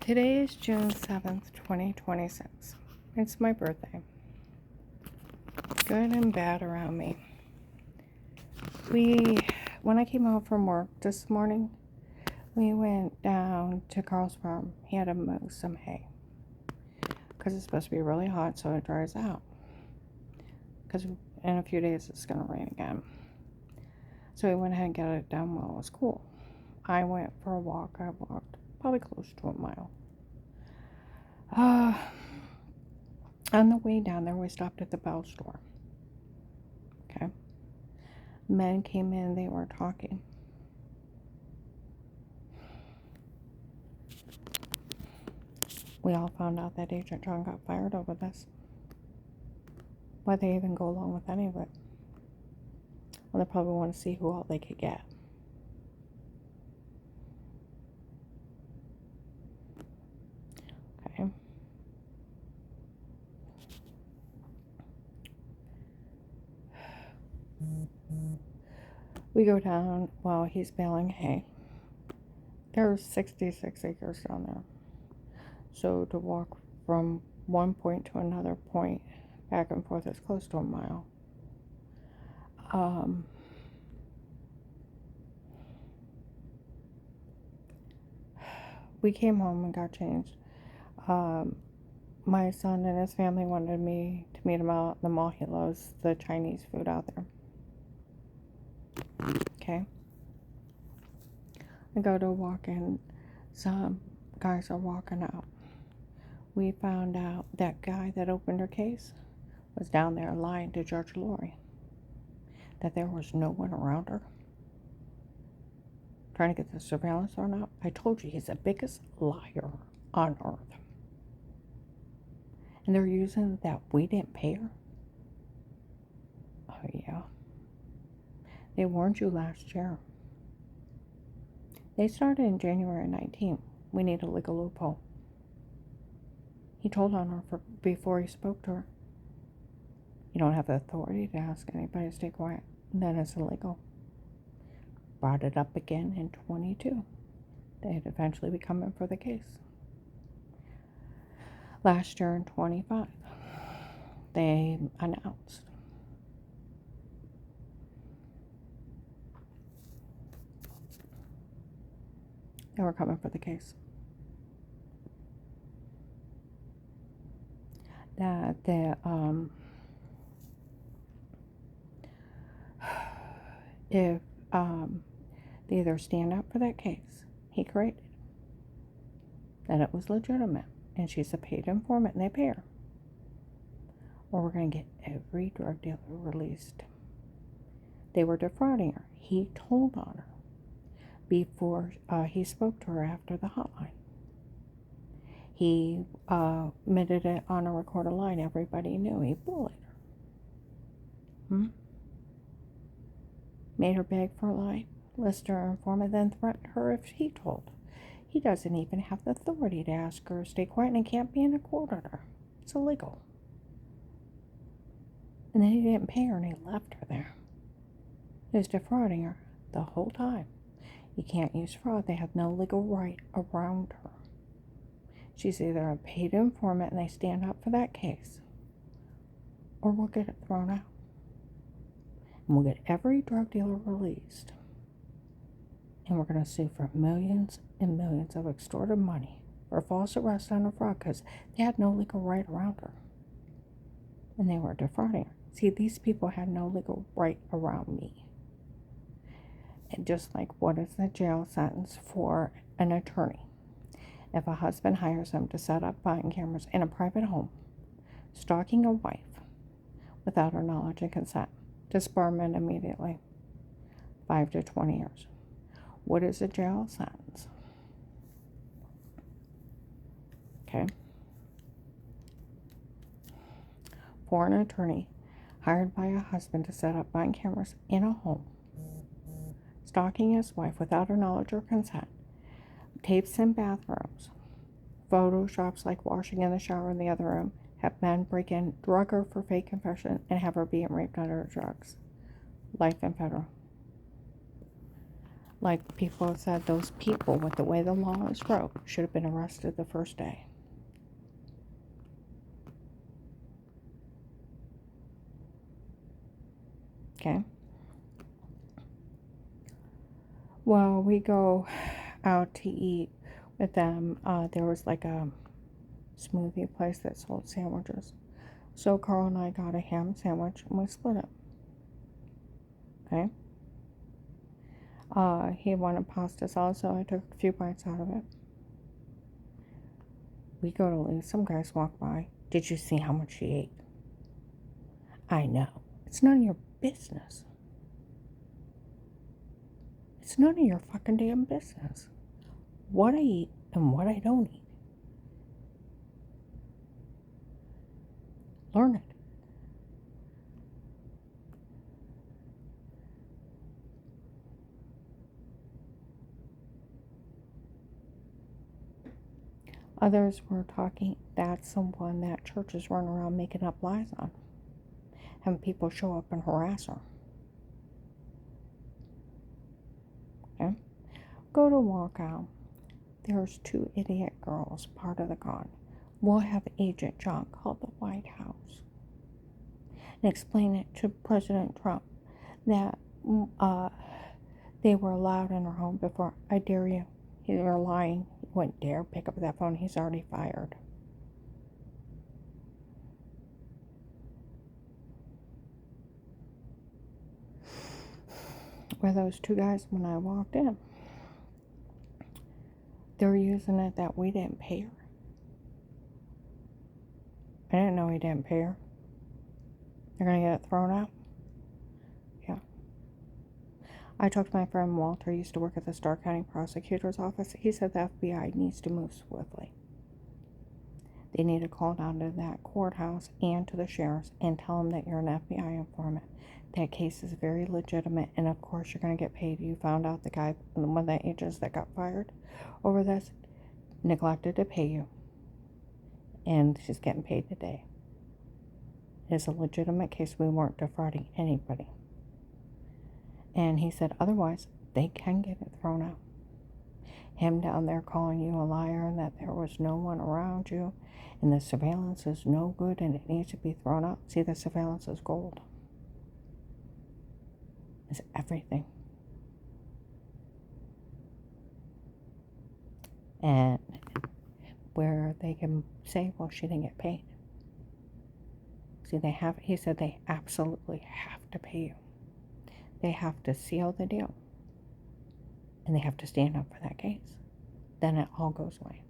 Today is June 7th, 2026. It's my birthday. Good and bad around me. When I came home from work this morning, we went down to Carl's farm. He had to mow some hay. Because it's supposed to be really hot so it dries out. Because in a few days it's going to rain again. So we went ahead and got it done while it was cool. I went for a walk. I walked probably close to a mile. On the way down there, we stopped at the Bell store. Okay. Men came in, they were talking. We all found out that Agent John got fired over this. Why'd they even go along with any of it? Well, they probably want to see who all they could get. Okay. We go down while he's baling hay. There's 66 acres down there. So to walk from one point to another point back and forth is close to a mile. We came home and got changed. My son and his family wanted me to meet him out in the mall. He loves the Chinese food out there. Okay. I go to walk in. Some guys are walking out. We found out that guy that opened her case was down there lying to Judge Lori that there was no one around her, trying to get the surveillance on out. I told you he's the biggest liar on earth. And they're using that we didn't pay her. Oh yeah. They warned you last year. They started in January 19. We need a legal loophole. He told on her before he spoke to her. You don't have the authority to ask anybody to stay quiet. Then it's illegal. Brought it up again in 22. They'd eventually be coming for the case. Last year in 25, they announced they were coming for the case. That if they either stand up for that case he created, that it was legitimate, and she's a paid informant and they pay her, or we're going to get every drug dealer released. They were defrauding her. He told on her before he spoke to her after the hotline. He admitted it on a recorded line. Everybody knew he bullied her. Made her beg for a line, listed her informant, then threatened her if he told. He doesn't even have the authority to ask her to stay quiet, and he can't be in a court order. It's illegal. And then he didn't pay her and he left her there. He was defrauding her the whole time. You can't use fraud. They have no legal right around her. She's either a paid informant and they stand up for that case, or we'll get it thrown out. And we'll get every drug dealer released. And we're going to sue for millions and millions of extorted money for false arrest on a fraud because they had no legal right around her. And they were defrauding her. See, these people had no legal right around me. And just like, what is the jail sentence for an attorney? If a husband hires him to set up buying cameras in a private home, stalking a wife without her knowledge and consent, disbarment immediately, 5 to 20 years. What is a jail sentence? Okay. For an attorney hired by a husband to set up buying cameras in a home, stalking his wife without her knowledge or consent, tapes in bathrooms, photoshops like washing in the shower in the other room, have men break in, drug her for fake confession, and have her being raped under drugs. Life in federal. like people have said, those people with the way the law is wrote should have been arrested the first day. Okay? Well, we go out to eat with them. There was like a smoothie place that sold sandwiches. So Carl and I got a ham sandwich and we split it. Okay? He wanted pasta salad, so I took a few bites out of it. We go to leave. Some guys walk by. Did you see how much she ate? I know. It's none of your business. It's none of your fucking damn business. What I eat and what I don't eat. Learn it. Others were talking, that's the one that churches run around making up lies on. Having people show up and harass her. Okay? Go to walk out. There's 2 idiot girls, part of the con. We'll have Agent John call the White House and explain it to President Trump that they were allowed in her home before. I dare you. You're lying. You wouldn't dare pick up that phone. He's already fired. Where those 2 guys, when I walked in, they're using it that we didn't pay her. I didn't know he didn't pay her. They're going to get it thrown out? Yeah. I talked to my friend Walter, he used to work at the Starr County Prosecutor's Office. He said the FBI needs to move swiftly. They need to call down to that courthouse and to the sheriffs and tell them that you're an FBI informant. That case is very legitimate, and of course you're going to get paid. You found out the guy, one of the agents that got fired over this, neglected to pay you. And she's getting paid today. It's a legitimate case. We weren't defrauding anybody. And he said otherwise they can get it thrown out. Him down there calling you a liar and that there was no one around you and the surveillance is no good and it needs to be thrown out. See, the surveillance is gold. It's everything. And where they can say, well, she didn't get paid. See, he said they absolutely have to pay you. They have to seal the deal. And they have to stand up for that case. Then it all goes away.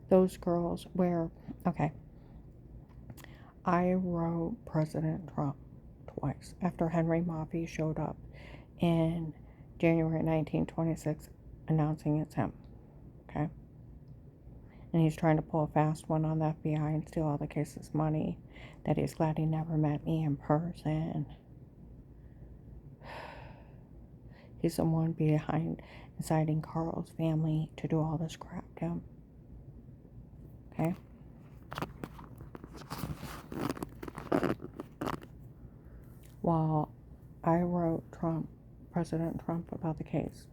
Those girls okay, I wrote President Trump twice after Henry Maffei showed up in January 1926 announcing it's him. Okay? And he's trying to pull a fast one on the FBI and steal all the case's money, that he's glad he never met me in person. He's the one behind inciting Carl's family to do all this crap to him. Okay? While I wrote President Trump about the case,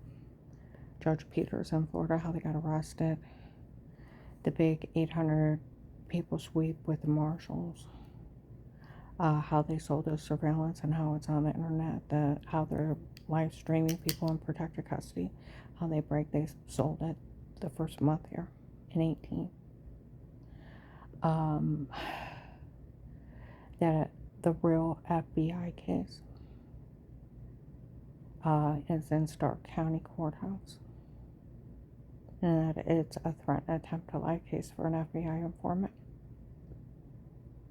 Judge Peters in Florida, how they got arrested, the big 800 people sweep with the marshals, how they sold the surveillance and how it's on the internet, how they're live streaming people in protective custody, how they sold it the first month here in 18. That the real FBI case is in Stark County Courthouse. And that it's a threat and attempt to life case for an FBI informant.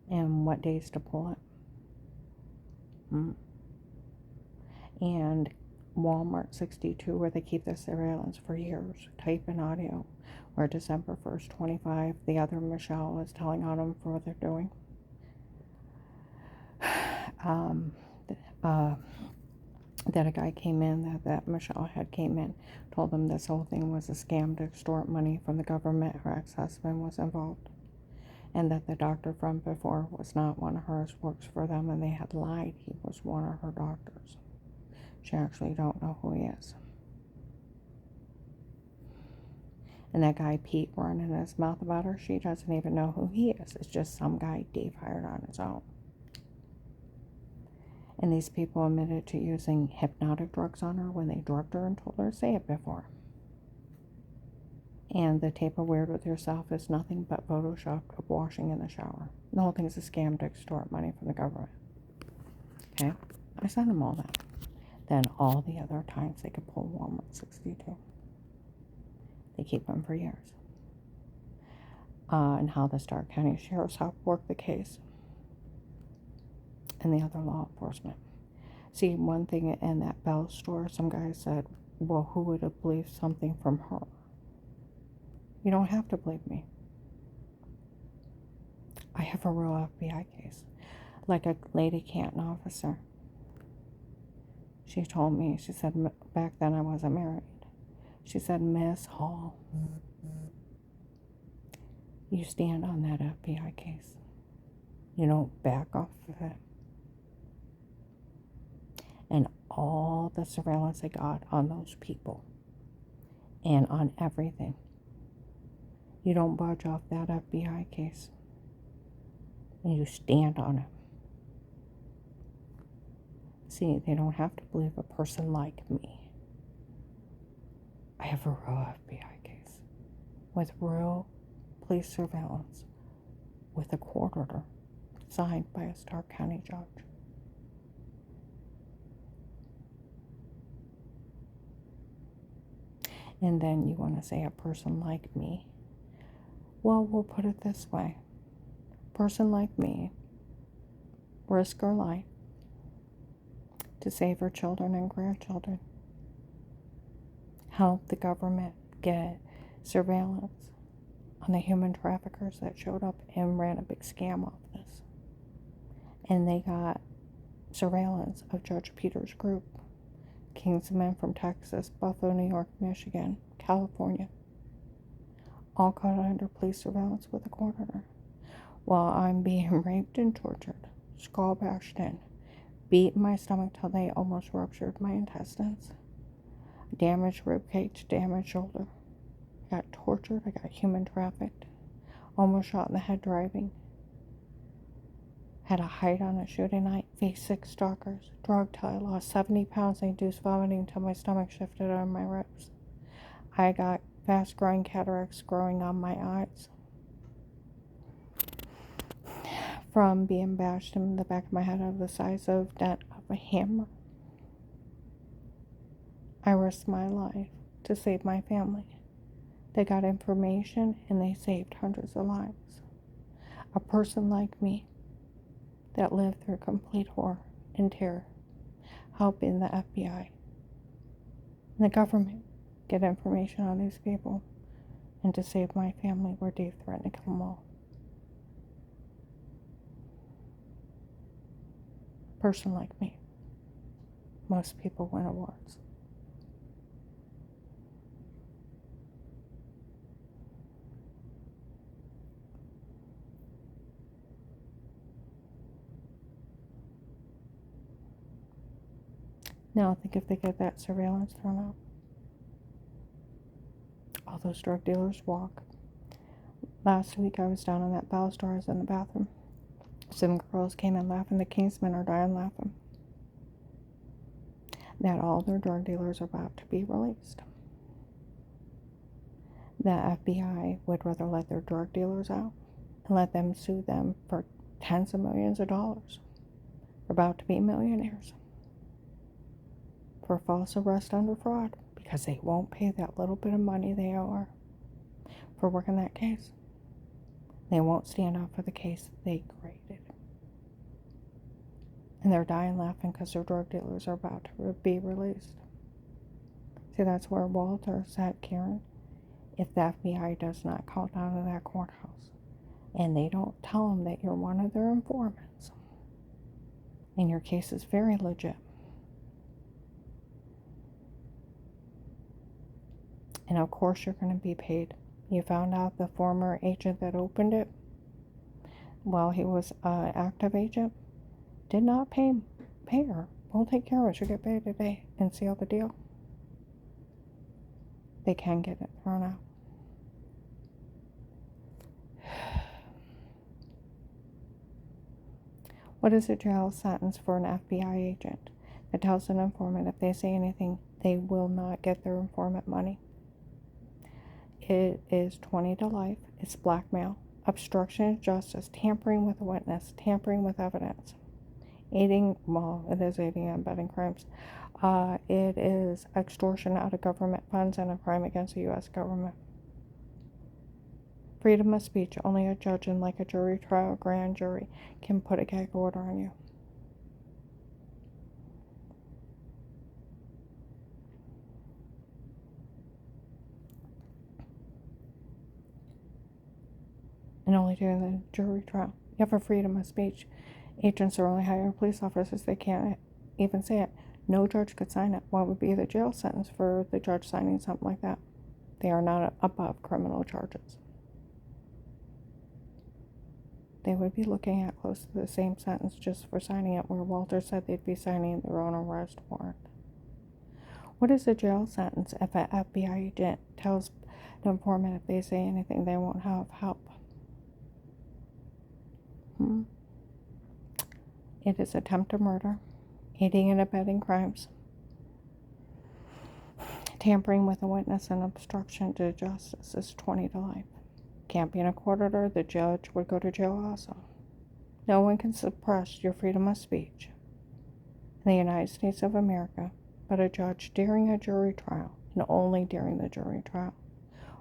And what days to pull it. And Walmart 62, where they keep the surveillance for years, tape and audio, where December 1st, 25, the other Michelle is telling on them for what they're doing. That a guy came in, that Michelle had came in, told them this whole thing was a scam to extort money from the government. Her ex-husband was involved. And that the doctor from before was not one of hers, works for them, and they had lied. He was one of her doctors. She actually don't know who he is. And that guy Pete running his mouth about her, she doesn't even know who he is. It's just some guy Dave hired on his own. And these people admitted to using hypnotic drugs on her when they drugged her and told her to say it before. And the tape of Weird With Yourself is nothing but photoshopped of washing in the shower. The whole thing is a scam to extort money from the government. Okay? I sent them all that. Then all the other times they could pull Walmart 62. They keep them for years. And how the Stark County Sheriff's Office worked the case. And the other law enforcement. See, one thing in that Bell store, some guy said, well, who would have believed something from her? You don't have to believe me. I have a real FBI case. Like a Lady Canton officer. She told me, she said, back then I wasn't married. She said, Miss Hall, you stand on that FBI case. You don't back off of it. And all the surveillance I got on those people and on everything. You don't budge off that FBI case. And you stand on it. See, they don't have to believe a person like me. I have a real FBI case with real police surveillance with a court order signed by a Stark County judge. And then you want to say a person like me. Well, we'll put it this way. A person like me risk her life to save her children and grandchildren. Help the government get surveillance on the human traffickers that showed up and ran a big scam off this. And they got surveillance of Judge Peter's group. Kingsmen from Texas, Buffalo, New York, Michigan, California. All caught under police surveillance with a court order. While I'm being raped and tortured, skull bashed in, beat in my stomach till they almost ruptured my intestines. Damaged ribcage, damaged shoulder. I got tortured, I got human trafficked. Almost shot in the head driving. Had a hide on a shooting night, faced 6 stalkers, drugged till I lost 70 pounds and induced vomiting until my stomach shifted on my ribs. I got fast-growing cataracts growing on my eyes from being bashed in the back of my head of the size of dent of a hammer. I risked my life to save my family. They got information and they saved hundreds of lives. A person like me that lived through complete horror and terror, helping the FBI and the government get information on these people and to save my family where Dave threatened to kill them all. A person like me. Most people win awards. Now think if they get that surveillance thrown out. All those drug dealers walk. Last week I was down in that Bell store, I was in the bathroom. Some girls came in laughing. The Kingsmen are dying laughing. That all their drug dealers are about to be released. The FBI would rather let their drug dealers out and let them sue them for tens of millions of dollars. They're about to be millionaires for false arrest under fraud because they won't pay that little bit of money they owe her for working that case. They won't stand up for the case they created. And they're dying laughing because their drug dealers are about to be released. See, that's where Walter's at, Karen. If the FBI does not call down to that courthouse and they don't tell them that you're one of their informants and your case is very legit, and of course you're going to be paid. You found out the former agent that opened it while he was an active agent did not pay her. We'll take care of it. She'll get paid today and seal the deal. They can get it thrown out. What is a jail sentence for an FBI agent that tells an informant if they say anything, they will not get their informant money? It is 20 to life. It's blackmail, obstruction of justice, tampering with a witness, tampering with evidence, aiding, well, it is aiding and abetting crimes. It is extortion out of government funds and a crime against the U.S. government. Freedom of speech. Only a judge in like a jury trial, grand jury, can put a gag order on you. And only during the jury trial. You have a freedom of speech. Agents are only hiring police officers. They can't even say it. No judge could sign it. What would be the jail sentence for the judge signing something like that? They are not above criminal charges. They would be looking at close to the same sentence just for signing it, where Walter said they'd be signing their own arrest warrant. What is a jail sentence if an FBI agent tells the informant if they say anything, they won't have help? It is attempted murder, aiding and abetting crimes, tampering with a witness, and obstruction to justice is 20 to life. Can't be in a court order. The judge would go to jail also. No one can suppress your freedom of speech in the United States of America but a judge during a jury trial, and only during the jury trial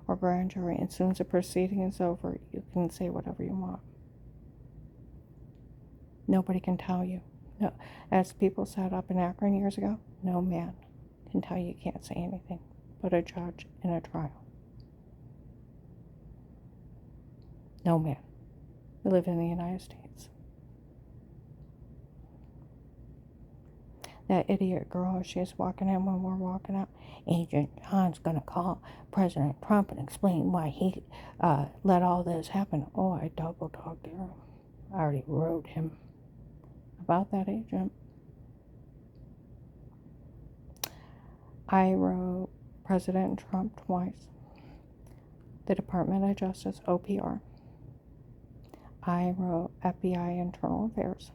or grand jury. And as soon as the proceeding is over, you can say whatever you want. Nobody can tell you. No, as people said up in Akron years ago, no man can tell you can't say anything but a judge in a trial. No man. We live in the United States. That idiot girl, she's walking in when we're walking out. Agent John's going to call President Trump and explain why he let all this happen. Oh, I double talked to him. I already wrote him about that agent. I wrote President Trump twice. The Department of Justice, OPR. I wrote FBI Internal Affairs.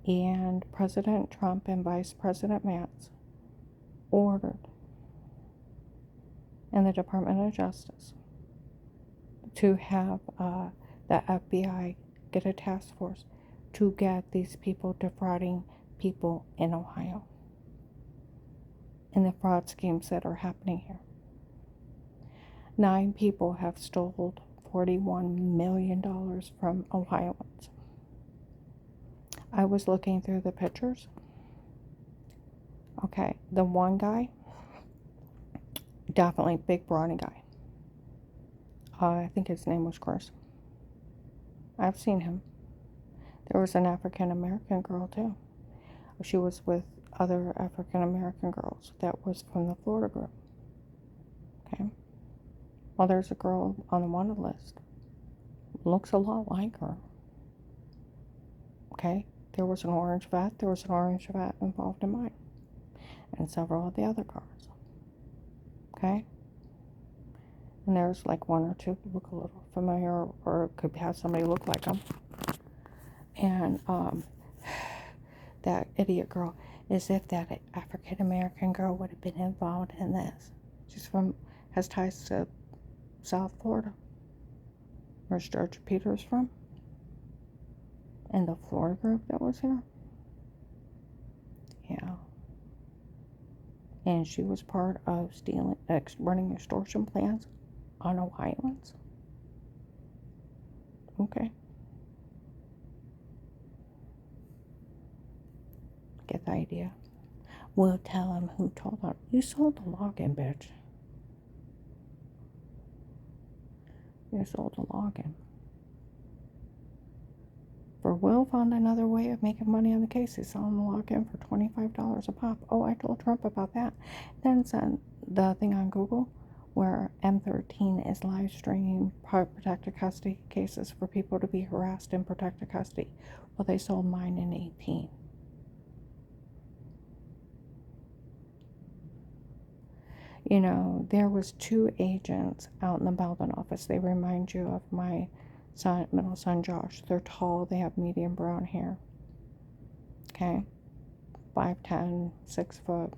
And President Trump and Vice President Vance ordered in the Department of Justice to have the FBI get a task force to get these people defrauding people in Ohio and the fraud schemes that are happening here. 9 people have stolen $41 million from Ohioans. I was looking through the pictures. Okay, the one guy, definitely big brawny guy. I think his name was Chris. I've seen him. There was an African American girl too. She was with other African American girls that was from the Florida group. Okay. Well, there's a girl on the wanted list. Looks a lot like her. Okay. There was an orange vat. There was an orange vat involved in mine. And several of the other cars. Okay. And there's like 1 or 2 look a little familiar, or could have somebody look like them. And that idiot girl, as if that African American girl would have been involved in this. She's has ties to South Florida. Where's George Peters from? And the Florida group that was here. Yeah. And she was part of running extortion plans on Ohioans. Okay. Get the idea. We'll tell him who told her. You sold the login, bitch. You sold the login. For Will found another way of making money on the case. He's selling the login for $25 a pop. Oh, I told Trump about that. Then sent the thing on Google where M13 is live streaming protected custody cases for people to be harassed in protected custody. Well, they sold mine in 18. You know, there was 2 agents out in the Belden office. They remind you of my middle son Josh. They're tall, they have medium brown hair. Okay? 5'10", 6 foot,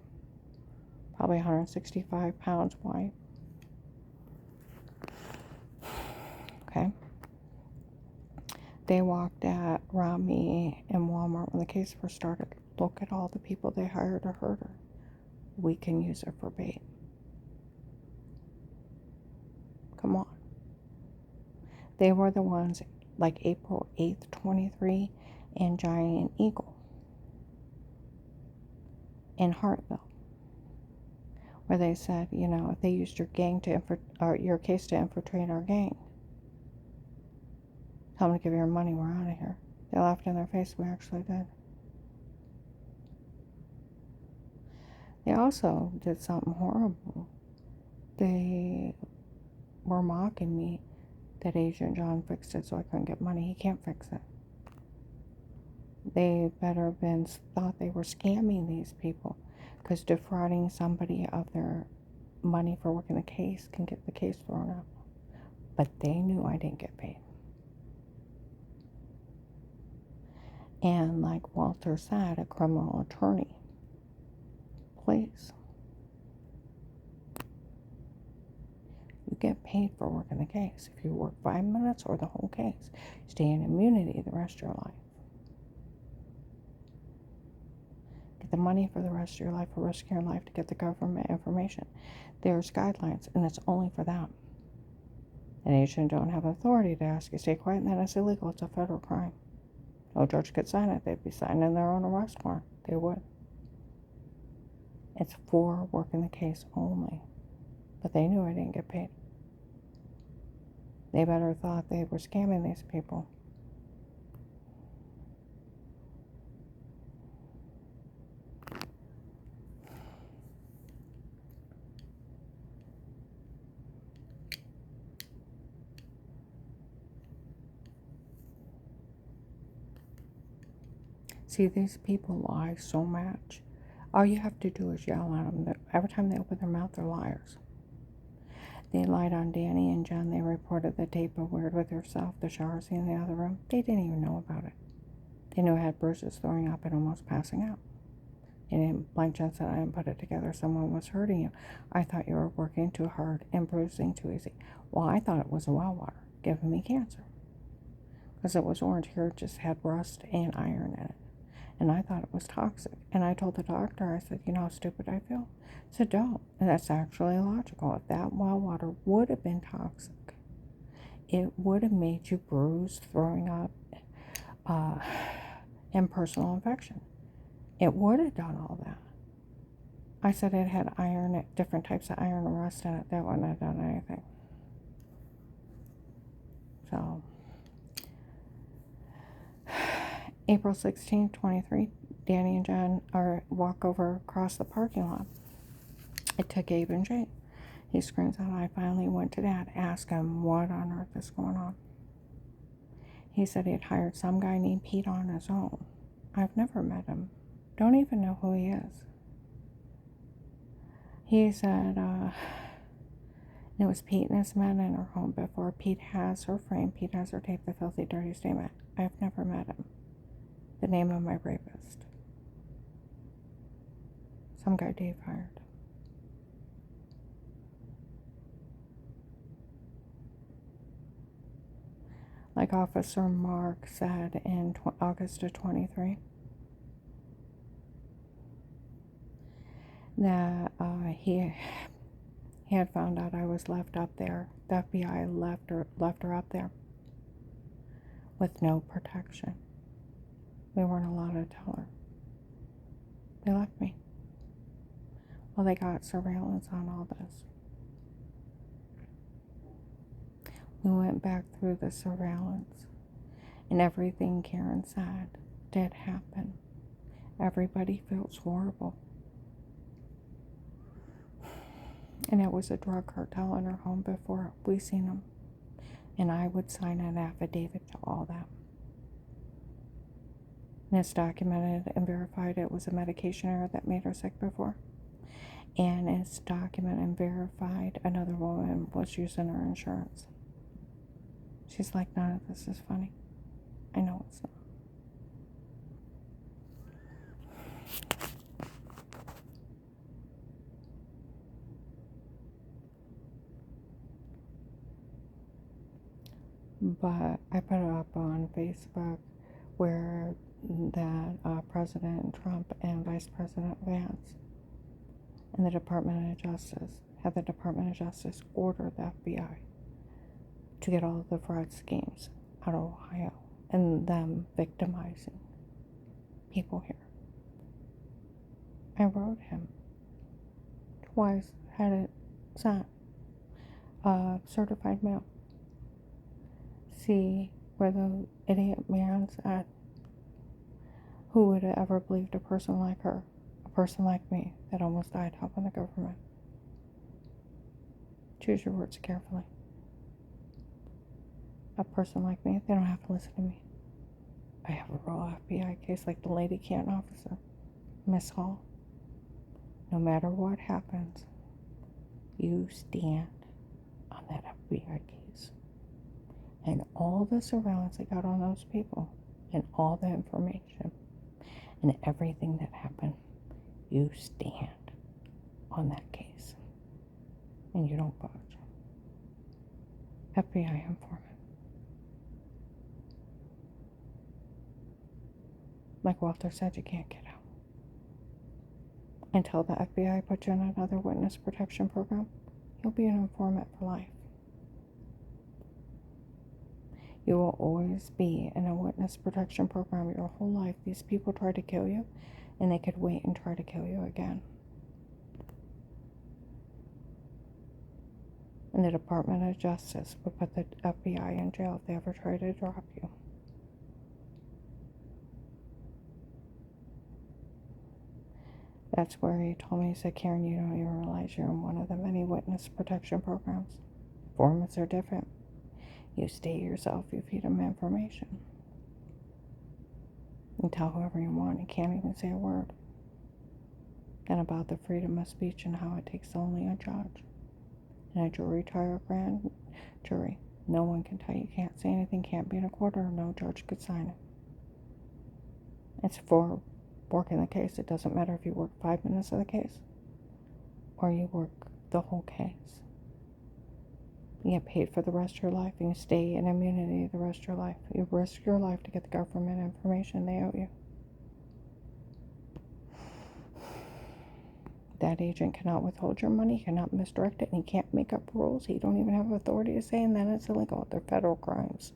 probably 165 pounds, white. Okay? They walked around me in Walmart when the case first started. Look at all the people they hired to hurt her. We can use her for bait. Come on. They were the ones like April 8th, 23 and Giant Eagle in Hartville, where they said, you know, if they used your gang or your case to infiltrate our gang, tell them to give you your money, we're out of here. They laughed in their face. We actually did. They also did something horrible. They were mocking me that Agent John fixed it so I couldn't get money. He can't fix it. They better have been thought they were scamming these people, because defrauding somebody of their money for working the case can get the case thrown out. But they knew I didn't get paid. And like Walter said, a criminal attorney, please. You get paid for working the case. If you work 5 minutes or the whole case, you stay in immunity the rest of your life. Get the money for the rest of your life, for risking your life to get the government information. There's guidelines, and it's only for them. An agent don't have authority to ask you to stay quiet, and that is illegal. It's a federal crime. No judge could sign it. They'd be signing their own arrest warrant. They would. It's for working the case only. But they knew I didn't get paid. They better thought they were scamming these people. See, these people lie so much. All you have to do is yell at them. Every time they open their mouth, they're liars. They lied on Danny and Jen. They reported the tape of Weird with herself, the shower scene in the other room. They didn't even know about it. They knew I had bruises, throwing up, and almost passing out. And like Jen said, I didn't put it together. Someone was hurting you. I thought you were working too hard and bruising too easy. Well, I thought it was the well water giving me cancer, because it was orange. Here it just had rust and iron in it. And I thought it was toxic. And I told the doctor, I said, you know how stupid I feel? I said, don't. And that's actually logical. If that well water would have been toxic, it would have made you bruised, throwing up, and personal infection. It would have done all that. I said it had iron, different types of iron and rust in it. That wouldn't have done anything. So, April 16th, 23, Danny and Jen walk over across the parking lot. It took Abe and Jay. He screams out, I finally went to Dad, ask him what on earth is going on. He said he had hired some guy named Pete on his own. I've never met him. Don't even know who he is. He said it was Pete and his men in her home before. Pete has her frame. Pete has her tape, the filthy, dirty statement. I've never met him. The name of my rapist. Some guy Dave hired. Like Officer Mark said in August of 23, that he had found out I was left up there. The FBI left her up there with no protection. We weren't allowed to tell her. They left me. Well, they got surveillance on all this. We went back through the surveillance, and everything Karen said did happen. Everybody feels horrible. And it was a drug cartel in her home before we seen them. And I would sign an affidavit to all that. And it's documented and verified it was a medication error that made her sick before. And it's documented and verified another woman was using her insurance. She's like, none of this is funny. I know it's not. But I put it up on Facebook where that President Trump and Vice President Vance and the Department of Justice had the Department of Justice order the FBI to get all of the fraud schemes out of Ohio and them victimizing people here. I wrote him twice, had it sent, certified mail. See where the idiot man's at. Who would have ever believed a person like her, a person like me, that almost died helping the government? Choose your words carefully. A person like me, they don't have to listen to me. I have a real FBI case like the Lady Canton officer, Miss Hall. No matter what happens, you stand on that FBI case. And all the surveillance they got on those people, and all the information, and everything that happened, you stand on that case. And you don't budge. FBI informant. Like Walter said, you can't get out. Until the FBI puts you in another witness protection program, you'll be an informant for life. You will always be in a witness protection program your whole life. These people tried to kill you, and they could wait and try to kill you again. And the Department of Justice would put the FBI in jail if they ever tried to drop you. That's where he told me, he said, Karen, you don't even realize you're in one of the many witness protection programs. Formats are different. You stay yourself, you feed them information. You tell whoever you want, you can't even say a word. And about the freedom of speech and how it takes only a judge and a jury trial, grand jury. No one can tell you can't say anything, can't be in a court, or no judge could sign it. It's for working the case. It doesn't matter if you work 5 minutes of the case or you work the whole case. You get paid for the rest of your life, and you stay in immunity the rest of your life. You risk your life to get the government information they owe you. That agent cannot withhold your money, cannot misdirect it, and he can't make up rules. He don't even have authority to say, and then it's illegal. They're federal crimes.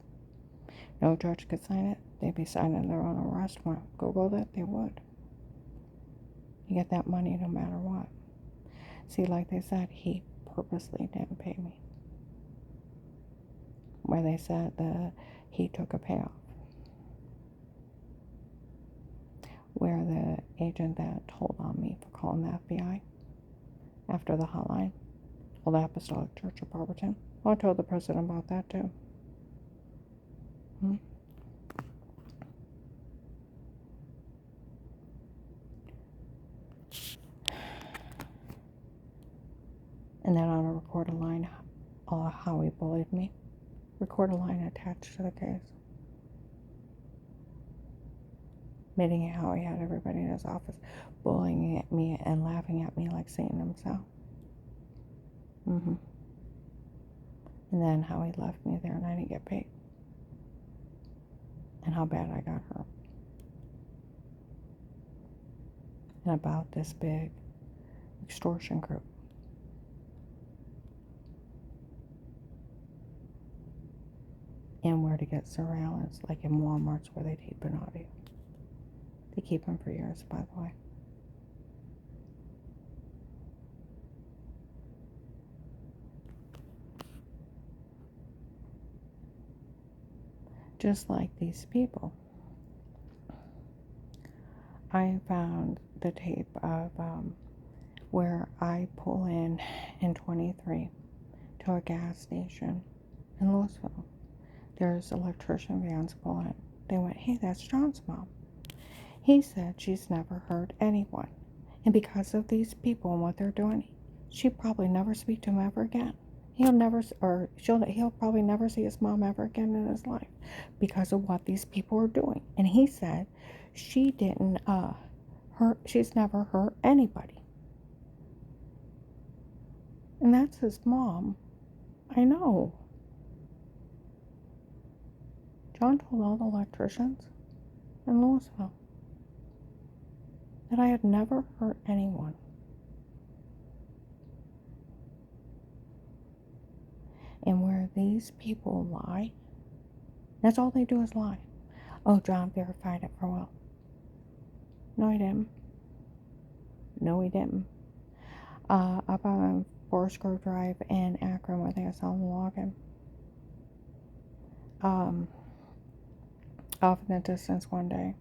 No judge could sign it. They'd be signing their own arrest warrant. Google that, they would. You get that money no matter what. See, like they said, he purposely didn't pay me. Where they said that he took a payoff. Where the agent that told on me for calling the FBI after the hotline, told the Apostolic Church of Barberton. Well, I told the president about that too. And then on a recorded line, how he bullied me. Recorded line attached to the case. Admitting how he had everybody in his office bullying at me and laughing at me like Satan himself. And then how he left me there and I didn't get paid. And how bad I got hurt. And about this big extortion group. And where to get surveillance, like in Walmart's where they keep an audio. They keep them for years, by the way. Just like these people. I found the tape of where I pull in 23 to a gas station in Louisville. There's electrician vans pulling. They went, hey, that's John's mom. He said she's never heard anyone. And because of these people and what they're doing, she'd probably never speak to him ever again. he'll probably never see his mom ever again in his life because of what these people are doing. And he said she didn't she's never hurt anybody. And that's his mom. I know. John told all the electricians in Louisville that I had never hurt anyone. And where these people lie, that's all they do is lie. Oh, John verified it for Will. No, he didn't. No, he didn't. Up on Forest Grove Drive in Akron where they were selling the logging. Off in the distance one day,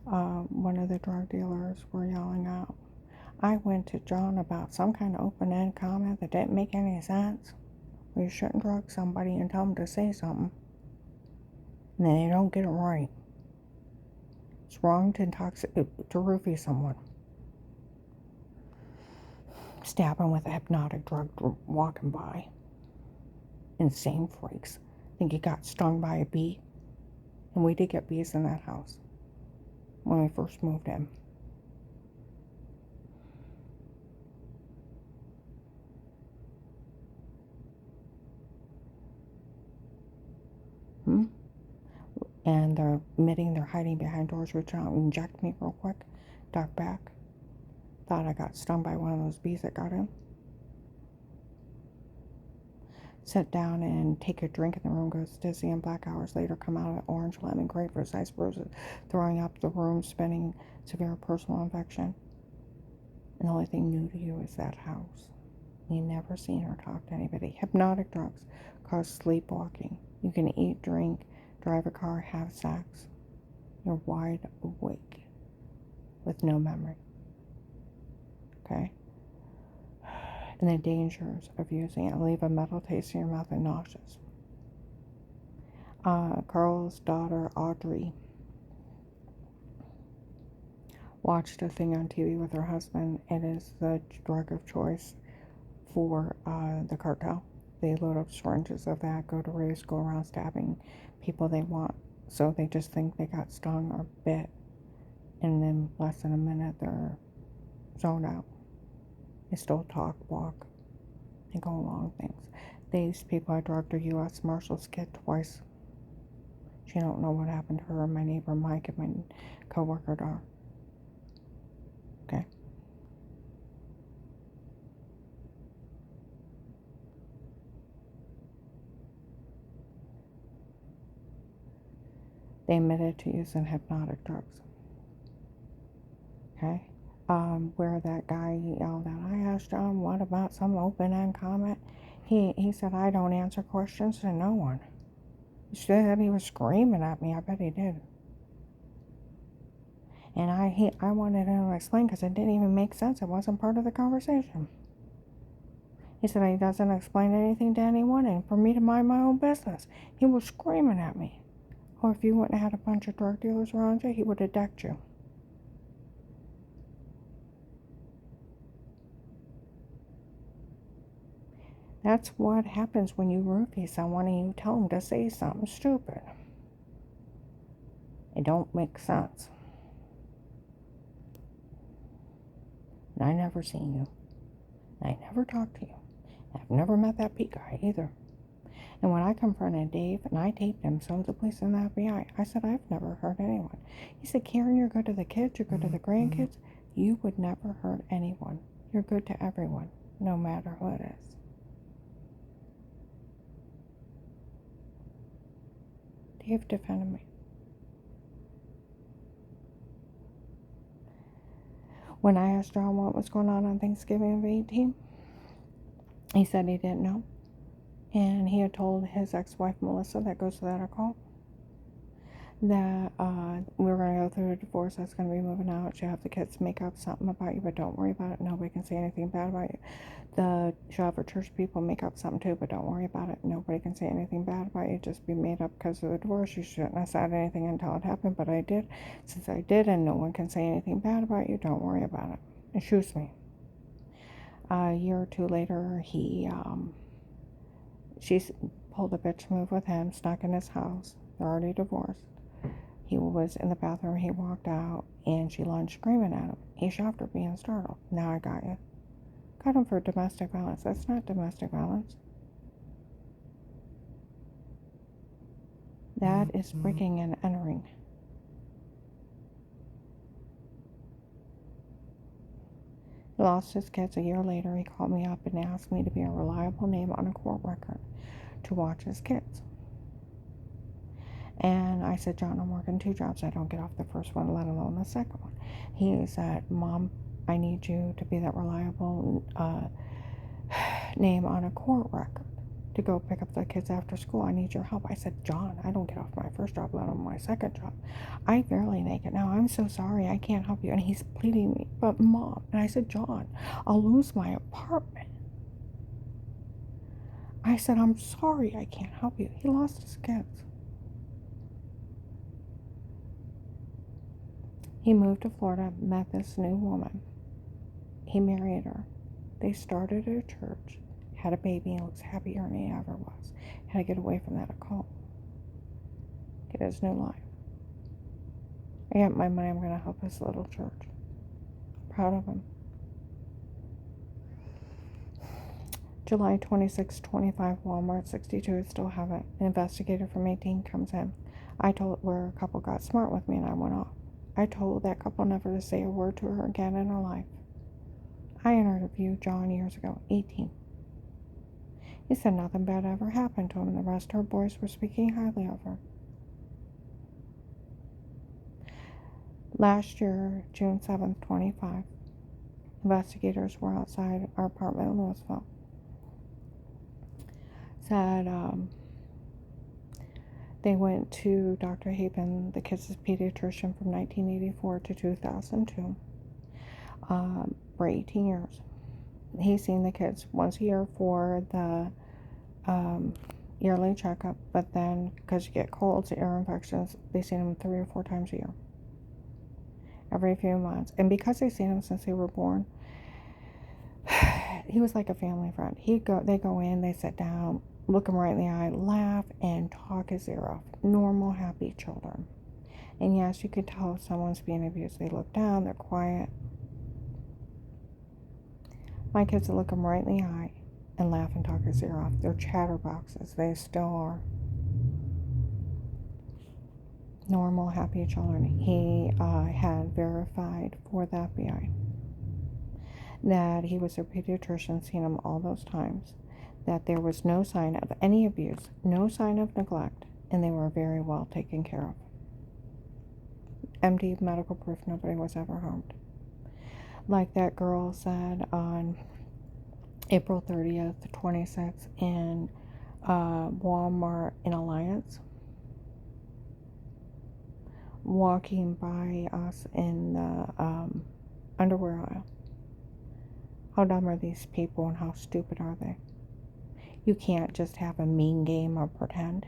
one of the drug dealers were yelling out. I went to John about some kind of open-end comment that didn't make any sense. Well, you shouldn't drug somebody and tell them to say something, and then they don't get it right. It's wrong to roofie someone. Stabbing with a hypnotic drug walking by. Insane freaks. Think he got stung by a bee. And we did get bees in that house when we first moved in. And they're admitting they're hiding behind doors, reaching out and inject me real quick. Duck back. Thought I got stung by one of those bees that got in. Sit down and take a drink in the room, goes dizzy, and black hours later come out of orange, lemon, grapefruit, ice bruises, throwing up the room, spinning, severe personal infection. And the only thing new to you is that house. You never seen her talk to anybody. Hypnotic drugs cause sleepwalking. You can eat, drink, drive a car, have sex. You're wide awake with no memory. Okay? And the dangers of using it. Leave a metal taste in your mouth and nauseous. Carl's daughter, Audrey, watched a thing on TV with her husband. It is the drug of choice for the cartel. They load up syringes of that, go to raves, go around stabbing people they want. So they just think they got stung or bit. And then less than a minute, they're zoned out. They still talk, walk, and go along things. These people I drugged a U.S. Marshals kid twice. She don't know what happened to her, my neighbor Mike, and my co-worker Dar. Okay? They admitted to using hypnotic drugs. Okay? Where that guy yelled out, I asked John, what about some open-end comment? He said, I don't answer questions to no one. He said he was screaming at me. I bet he did. And I wanted him to explain because it didn't even make sense. It wasn't part of the conversation. He said he doesn't explain anything to anyone and for me to mind my own business. He was screaming at me. Or if you wouldn't have had a bunch of drug dealers around you, he would have decked you. That's what happens when you roofie someone and you tell them to say something stupid. It don't make sense. And I never seen you. I never talked to you. I've never met that Pete guy either. And when I confronted Dave and I taped him, so the police and the FBI, I said, I've never hurt anyone. He said, Karen, you're good to the kids, you're good to the grandkids. You would never hurt anyone. You're good to everyone, no matter who it is. Dave defended me. When I asked John what was going on Thanksgiving of 18, he said he didn't know. And he had told his ex-wife, Melissa, that goes to that call, that we were going to go through a divorce. That's going to be moving out. She'll have the kids make up something about you, but don't worry about it. Nobody can say anything bad about you. She'll have her church people make up something too, but don't worry about it. Nobody can say anything bad about you. Just be made up because of the divorce. You shouldn't have said anything until it happened, but I did. Since I did, and no one can say anything bad about you, don't worry about it. And shoots me. A year or two later, he She's pulled a bitch move with him, snuck in his house. They're already divorced. He was in the bathroom. He walked out, and she lunged screaming at him. He shoved her, being startled. Now I got you. Got him for domestic violence. That's not domestic violence. That is breaking and entering. He lost his kids a year later. He called me up and asked me to be a reliable name on a court record to watch his kids. And I said, John, I'm working 2 jobs. I don't get off the first one, let alone the second one. He said, Mom, I need you to be that reliable name on a court record to go pick up the kids after school. I need your help. I said, John, I don't get off my first job, let alone my second job. I barely make it now. I'm so sorry. I can't help you. And he's pleading me, but Mom. And I said, John, I'll lose my apartment. I said, I'm sorry. I can't help you. He lost his kids. He moved to Florida, met this new woman. He married her. They started a church, had a baby, and looks happier than he ever was. Had to get away from that occult. Get his new life. I got my money. I'm going to help his little church. Proud of him. July 26, 25, Walmart 62. I still have it. An investigator from 18 comes in. I told where a couple got smart with me and I went off. I told that couple never to say a word to her again in her life. I interviewed John years ago, 18. He said nothing bad ever happened to him. The rest of her boys were speaking highly of her. Last year, June 7th, 25, investigators were outside our apartment in Louisville. Said they went to Dr. Haben, the kids' pediatrician, from 1984 to 2002 for 18 years. He's seen the kids once a year for the yearly checkup, but then because you get colds, ear infections, they've seen him 3 or 4 times a year, every few months. And because they've seen him since they were born, he was like a family friend. They go in, they sit down, look him right in the eye, laugh, and talk his ear off. Normal, happy children. And yes, you could tell if someone's being abused. They look down, they're quiet. My kids will look him right in the eye and laugh and talk his ear off. They're chatterboxes. They still are. Normal, happy children. He had verified for the FBI that he was a pediatrician, seen him all those times, that there was no sign of any abuse, no sign of neglect, and they were very well taken care of. Empty medical proof, nobody was ever harmed. Like that girl said on April 30th, 26th in Walmart in Alliance, walking by us in the underwear aisle. How dumb are these people and how stupid are they? You can't just have a mean game or pretend.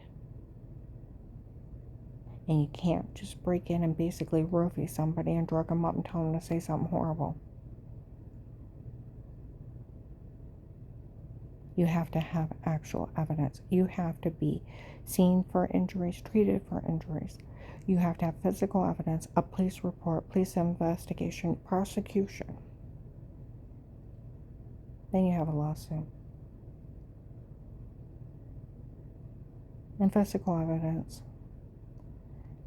And you can't just break in and basically roofie somebody and drug them up and tell them to say something horrible. You have to have actual evidence. You have to be seen for injuries, treated for injuries. You have to have physical evidence, a police report, police investigation, prosecution. Then you have a lawsuit. And physical evidence.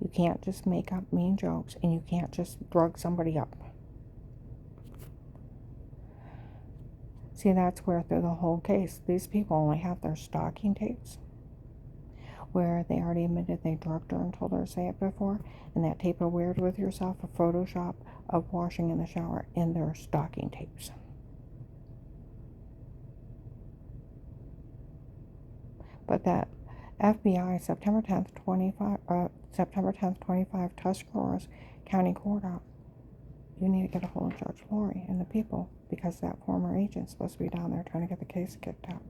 You can't just make up mean jokes, and you can't just drug somebody up. See, that's where through the whole case, these people only have their stalking tapes, where they already admitted they drugged her and told her to say it before, and that tape of Weird With Yourself, a Photoshop of washing in the shower, in their stalking tapes. But that FBI September 10th, 25 Tuscarawas County Courthouse, you need to get a hold of Judge Flory and the people, because that former agent's supposed to be down there trying to get the case kicked out.